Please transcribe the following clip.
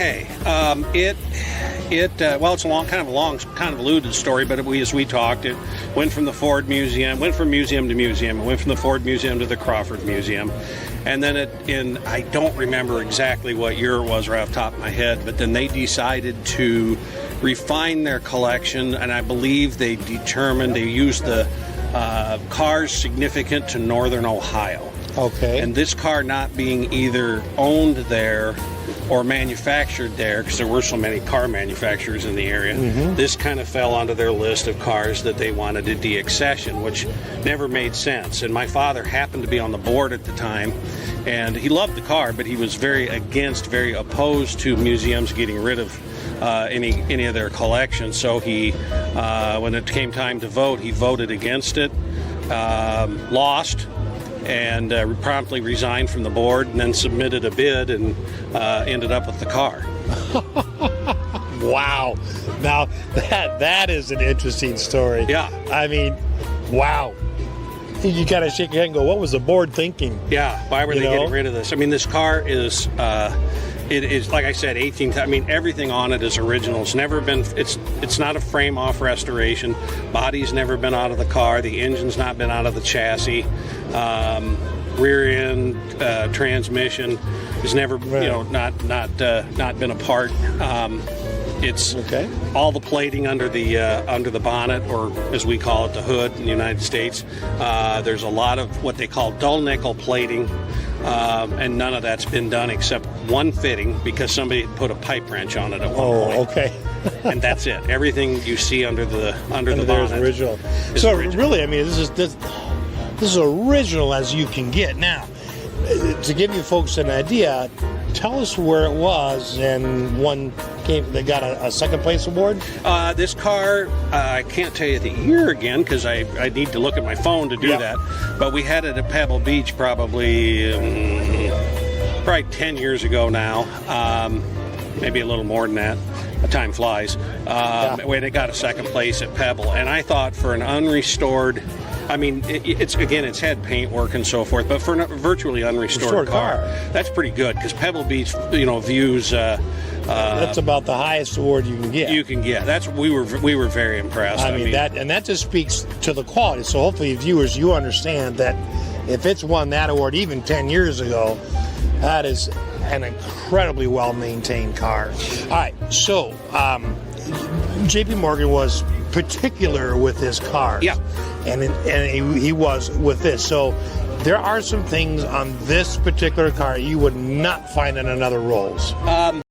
Okay. Well, it's a long, kind of convoluted story, but as we talked, it went from the Ford Museum, went from museum to museum, it went from the Ford Museum to the Crawford Museum, and then I don't remember exactly what year it was right off the top of my head, but then they decided to refine their collection, and I believe they used the cars significant to northern Ohio. Okay. And this car not being either owned there or manufactured there, because there were so many car manufacturers in the area, this kind of fell onto their list of cars that they wanted to deaccession, which never made sense. And my father happened to be on the board at the time, and he loved the car, but he was very opposed to museums getting rid of any of their collections. So he, when it came time to vote, he voted against it, lost, and promptly resigned from the board, and then submitted a bid and ended up with the car. Wow. Now, that is an interesting story. Yeah. I mean, wow. You kind of shake your head and go, what was the board thinking? Yeah, why were they getting rid of this? I mean, this car is, it is, like I said, 18, I mean, everything on it is original. It's never been, it's not a frame-off restoration. Body's never been out of the car. The engine's not been out of the chassis. Rear end, transmission has never, not been apart. It's all the plating under the bonnet, or as we call it, the hood in the United States. There's a lot of what they call dull nickel plating, and none of that's been done except one fitting because somebody put a pipe wrench on it at one point. Oh, okay. And that's it. Everything you see under the bonnet is original. So original. Really, I mean, this is original as you can get. Now, to give you folks an idea, tell us where it was and they got a second place award? This car, I can't tell you the year again because I need to look at my phone to do that, but we had it at Pebble Beach probably 10 years ago now, maybe a little more than that. Time flies. When it got a second place at Pebble, and I thought for an unrestored, I mean, it's had paint work and so forth, but for a virtually unrestored car, that's pretty good because Pebble Beach, views. That's about the highest award you can get. We were very impressed. I mean that just speaks to the quality. So hopefully, viewers, you understand that if it's won that award even 10 years ago, that is an incredibly well-maintained car. All right, so J.P. Morgan was particular with his cars. Yeah. And he was with this. So there are some things on this particular car you would not find in another Rolls.